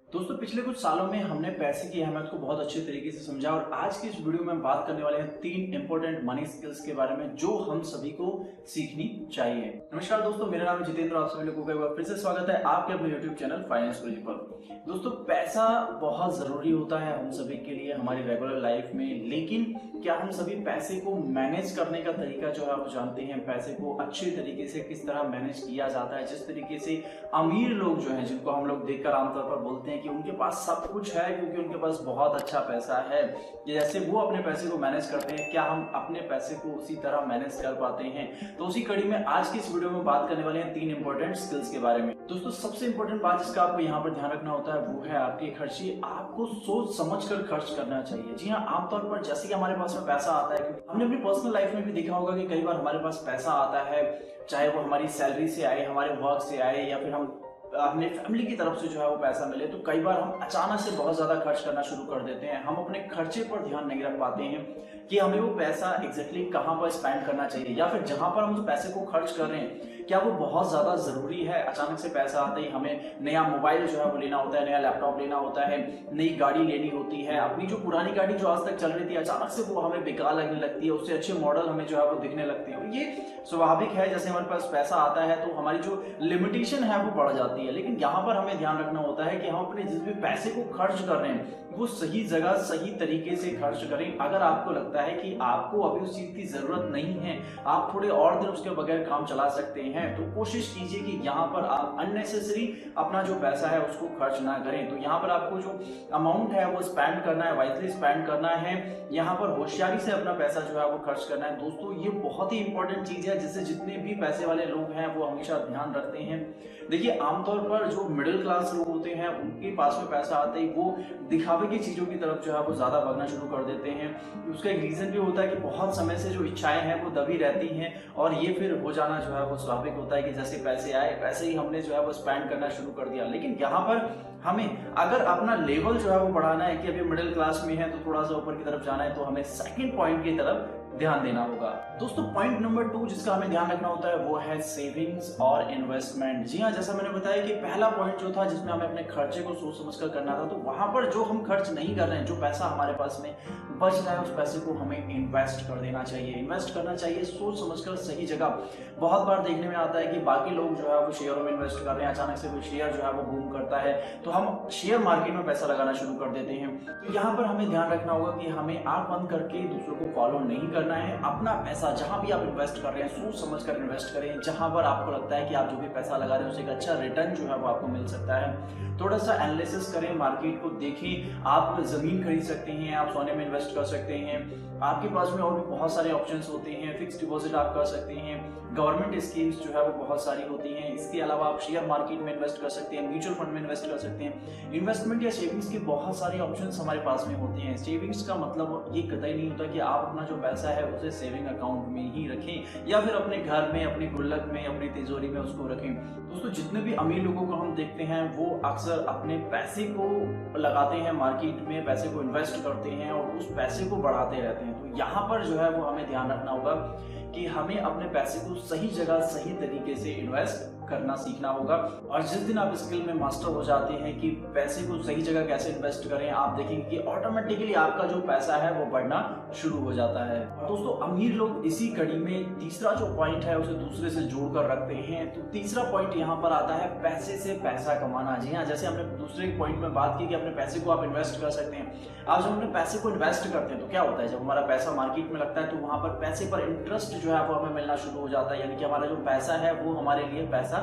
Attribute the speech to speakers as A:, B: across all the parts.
A: दोस्तों पिछले कुछ सालों में हमने पैसे की अहमियत को बहुत अच्छे तरीके से समझा और आज की इस वीडियो में हम बात करने वाले हैं 3 इंपॉर्टेंट मनी स्किल्स के बारे में जो हम सभी को सीखनी चाहिए। नमस्कार दोस्तों, मेरा नाम है जितेंद्र, आप सभी लोगों का एक बार फिर से स्वागत है आपके अपने यूट्यूब चैनल फाइनेंस गुरुजी पर। दोस्तों पैसा बहुत जरूरी होता है हम सभी के लिए हमारी रेगुलर लाइफ में, लेकिन क्या हम सभी पैसे को मैनेज करने का तरीका जो है वो जानते हैं? पैसे को अच्छे तरीके से किस तरह मैनेज किया जाता है? जिस तरीके से अमीर लोग जो हैं, जिनको हम लोग देखकर आमतौर पर बोलते हैं कि उनके पास सब कुछ है क्योंकि उनके पास बहुत अच्छा पैसा है, जैसे वो अपने पैसे को मैनेज करते हैं, क्या हम अपने पैसे को उसी तरह मैनेज कर पाते हैं? तो उसी कड़ी में आज की इस वीडियो में बात करने वाले हैं 3 इंपॉर्टेंट स्किल्स के बारे में। दोस्तों सबसे इंपॉर्टेंट बात जिसका आपको यहाँ पर ध्यान रखना होता है वो है आपके खर्चे। आपको सोच समझ कर खर्च करना चाहिए। जी हाँ, आमतौर पर जैसे कि हमारे पास में पैसा आता है, हमने अपनी पर्सनल लाइफ में भी देखा होगा कि कई बार हमारे पास पैसा आता है, चाहे वो हमारी सैलरी से आए, हमारे वर्क से आए, या फिर हम अपने फैमिली की तरफ से जो है वो पैसा मिले, तो कई बार हम अचानक से बहुत ज्यादा खर्च करना शुरू कर देते हैं। हम अपने खर्चे पर ध्यान नहीं रख पाते हैं कि हमें वो पैसा एग्जैक्टली कहाँ पर स्पेंड करना चाहिए, या फिर जहां पर हम उस पैसे को खर्च कर रहे हैं क्या वो बहुत ज्यादा जरूरी है। अचानक से पैसा आते ही हमें नया मोबाइल जो है वो लेना होता है, नया लैपटॉप लेना होता है, नई गाड़ी लेनी होती है। अपनी जो पुरानी गाड़ी जो आज तक चल रही थी अचानक से वो हमें बेकार लगने लगती है, उससे अच्छे मॉडल हमें जो है वो दिखने लगते हैं। ये स्वाभाविक है, जैसे हमारे पास पैसा आता है तो हमारी जो लिमिटेशन है वो बढ़ जाती है। लेकिन यहाँ पर हमें ध्यान रखना होता है कि हम अपने जिस भी पैसे को खर्च कर रहे हैं वो सही जगह सही तरीके से खर्च करें। अगर आपको लगता है कि आपको अभी उस चीज की जरूरत नहीं है, आप थोड़े और दिन उसके बगैर काम चला सकते हैं, तो कोशिश कीजिए कि यहाँ पर आप अननेसेसरी अपना जो पैसा है उसको खर्च ना करें। तो यहाँ पर आपको जो अमाउंट है वो स्पेंड करना है, वाइजली स्पेंड करना है, यहाँ पर होशियारी से अपना पैसा जो है वो खर्च करना है। दोस्तों ये बहुत ही इंपॉर्टेंट चीज है जिससे जितने भी पैसे वाले लोग हैं वो हमेशा ध्यान रखते हैं। देखिए आमतौर पर जो मिडिल क्लास लोग होते हैं उनके पास में पैसा आते ही वो दिखावे की चीजों की तरफ जो है वो ज्यादा भागना शुरू कर देते हैं। उसका एक रीजन भी होता है कि बहुत समय से जो इच्छाएं हैं वो दबी रहती हैं, और ये फिर हो जाना जो है वो स्वाभाविक होता है कि जैसे पैसे आए वैसे ही हमने जो है वो स्पेंड करना शुरू कर दिया। लेकिन यहाँ पर हमें अगर अपना लेवल जो है वो बढ़ाना है कि अभी मिडिल क्लास में है तो थोड़ा सा ऊपर की तरफ जाना है, तो हमें सेकंड पॉइंट की तरफ ध्यान देना होगा। दोस्तों पॉइंट नंबर 2 जिसका हमें ध्यान रखना होता है वो है सेविंग्स और इन्वेस्टमेंट। जी हाँ, जैसा मैंने बताया कि पहला पॉइंट जो था जिसमें हमें अपने खर्चे को सोच समझ कर करना था, तो वहां पर जो हम खर्च नहीं कर रहे हैं, जो पैसा हमारे पास में बच रहा है, उस पैसे को हमें इन्वेस्ट कर देना चाहिए। इन्वेस्ट करना चाहिए सोच समझकर सही जगह। बहुत बार देखने में आता है कि बाकी लोग जो है वो शेयरों में इन्वेस्ट कर रहे हैं, अचानक से कोई शेयर जो है वो बूम करता है तो हम शेयर मार्केट में पैसा लगाना शुरू कर देते हैं। तो यहाँ पर हमें ध्यान रखना होगा कि हमें आंख बंद करके दूसरों को फॉलो नहीं करना है। अपना पैसा जहां भी आप इन्वेस्ट कर रहे हैं सोच समझ कर इन्वेस्ट करें, जहां पर आपको लगता है कि आप जो भी पैसा लगा रहे हैं उससे एक अच्छा रिटर्न जो है वो आपको मिल सकता है। थोड़ा सा एनालिसिस करें, मार्केट को देखें। आप जमीन खरीद सकते हैं, आप सोने में इन्वेस्ट कर सकते हैं, आपके पास में और भी बहुत सारे ऑप्शंस होते हैं। फिक्स डिपॉजिट आप कर सकते हैं, गवर्नमेंट स्कीम्स जो है वो बहुत सारी होती हैं। इसके अलावा आप शेयर मार्केट में इन्वेस्ट कर सकते हैं, म्यूचुअल फंड में इन्वेस्ट कर सकते हैं। इन्वेस्टमेंट या सेविंग्स के बहुत सारे ऑप्शंस हमारे पास में होते हैं। सेविंग्स का मतलब ये कतई नहीं होता कि आप अपना जो पैसा है उसे सेविंग अकाउंट में ही रखें या फिर अपने घर में, अपनी गुल्लक में, अपनी तिजोरी में उसको रखें। दोस्तों जितने भी अमीर लोगों को हम देखते हैं वो अक्सर अपने पैसे को लगाते हैं मार्केट में, पैसे को इन्वेस्ट करते हैं और उस पैसे को बढ़ाते रहते हैं। तो यहाँ पर जो है वो हमें ध्यान रखना होगा कि हमें अपने पैसे को सही जगह सही तरीके से इन्वेस्ट करना सीखना होगा। और जिस दिन आप स्किल में मास्टर हो जाते हैं कि पैसे को सही जगह कैसे इन्वेस्ट करें, आप देखेंगे कि ऑटोमेटिकली आपका जो पैसा है वो बढ़ना शुरू हो जाता है। और दोस्तों अमीर लोग इसी कड़ी में तीसरा जो पॉइंट है उसे दूसरे से जोड़कर रखते हैं। तो तीसरा पॉइंट यहाँ पर आता है पैसे से पैसा कमाना। जी हाँ, जैसे हमने दूसरे पॉइंट में बात की कि अपने पैसे को आप इन्वेस्ट कर सकते हैं। आप जब अपने पैसे को इन्वेस्ट करते हैं तो क्या होता है, जब हमारा पैसा मार्केट में लगता है तो वहां पर पैसे पर इंटरेस्ट जो है वो हमें मिलना शुरू हो जाता है, यानी कि हमारा जो पैसा है वो हमारे लिए पैसा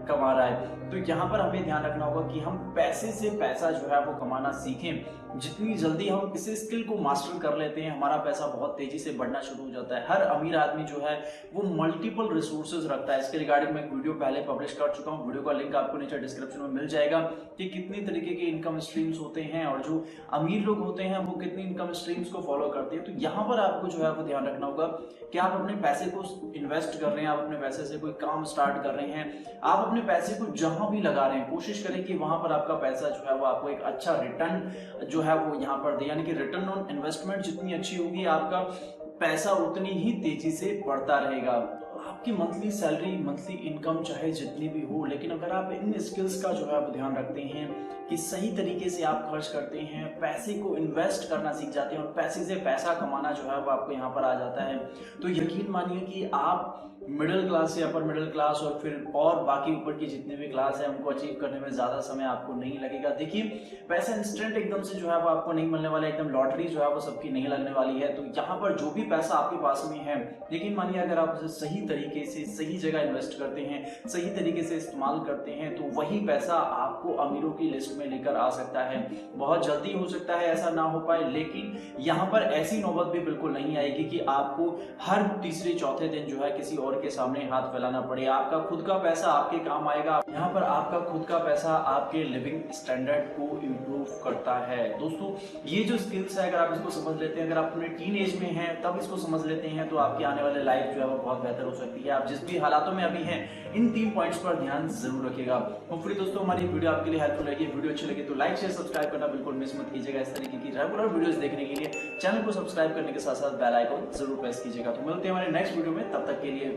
A: कमा रहा है। तो यहाँ पर हमें ध्यान रखना होगा कि हम पैसे से पैसा जो है वो कमाना सीखें। जितनी जल्दी हम किसी स्किल को मास्टर कर लेते हैं हमारा पैसा बहुत तेजी से बढ़ना शुरू हो जाता है। हर अमीर आदमी जो है वो मल्टीपल रिसोर्सेज रखता है। इसके रिगार्डिंग मैं एक वीडियो पहले पब्लिश कर चुका हूँ, वीडियो का लिंक आपको नीचे डिस्क्रिप्शन में मिल जाएगा कि कितनी तरीके के इनकम स्ट्रीम्स होते हैं और जो अमीर लोग होते हैं वो कितनी इनकम स्ट्रीम्स को फॉलो करते हैं। तो यहाँ पर आपको जो है वो ध्यान रखना होगा कि आप अपने पैसे को इन्वेस्ट कर रहे हैं, आप अपने पैसे से कोई काम स्टार्ट कर रहे हैं, आप अपने पैसे को जहां भी लगा रहे हैं कोशिश करें कि वहां पर आपका पैसा जो है वो आपको एक अच्छा रिटर्न जो है वो यहाँ पर दे, यानी कि रिटर्न ऑन इन्वेस्टमेंट जितनी अच्छी होगी आपका पैसा उतनी ही तेजी से बढ़ता रहेगा। आपकी मंथली सैलरी, मंथली इनकम चाहे जितनी भी हो, लेकिन अगर आप इन स्किल्स का जो है वो ध्यान रखते हैं कि सही तरीके से आप खर्च करते हैं, पैसे को इन्वेस्ट करना सीख जाते हैं और पैसे से पैसा कमाना जो है वो आपको यहाँ पर आ जाता है, तो यकीन मानिए कि आप मिडिल क्लास से अपर मिडिल क्लास और फिर और बाकी ऊपर की जितने भी क्लास है उनको अचीव करने में ज़्यादा समय आपको नहीं लगेगा। देखिए, पैसा इंस्टेंट एकदम से जो है वो आपको नहीं मिलने वाला है, एकदम लॉटरी जो है वो सबकी नहीं लगने वाली है। तो यहाँ पर जो भी पैसा आपके पास में है, यकीन मानिए अगर आप उसे सही तरीके से सही जगह इन्वेस्ट करते हैं, सही तरीके से इस्तेमाल करते हैं, तो वही पैसा आपको अमीरों की लिस्ट में लेकर आ सकता है। बहुत जल्दी हो सकता है ऐसा ना हो पाए, लेकिन यहाँ पर ऐसी नौबत भी बिल्कुल नहीं आएगी कि आपको हर तीसरे चौथे दिन जो है किसी और के सामने हाथ फैलाना पड़े। आपका खुद का पैसा आपके काम आएगा। यहाँ पर आपका खुद का पैसा आपके लिविंग स्टैंडर्ड को इम्प्रूव करता है। दोस्तों, ये जो स्किल्स है अगर आप इसको समझ लेते हैं, अगर आप अपने टीन एज में हैं तब इसको समझ लेते हैं, तो आपकी आने वाले लाइफ जो है वो बहुत बेहतर हो सकती है। आप जिस भी हालातों में अभी हैं, इन 3 पॉइंट्स पर ध्यान जरूर रखिएगा। होपफुली दोस्तों हमारी वीडियो आपके लिए हेल्पफुल लगी। वीडियो अच्छी लगी तो लाइक शेयर सब्सक्राइब करना बिल्कुल मिस मत कीजिएगा। इस तरीके की रेगुलर वीडियोस देखने के लिए चैनल को सब्सक्राइब करने के साथ साथ बेल आइकन जरूर प्रेस कीजिएगा। तो मिलते हैं हमारे नेक्स्ट वीडियो में, तब तक के लिए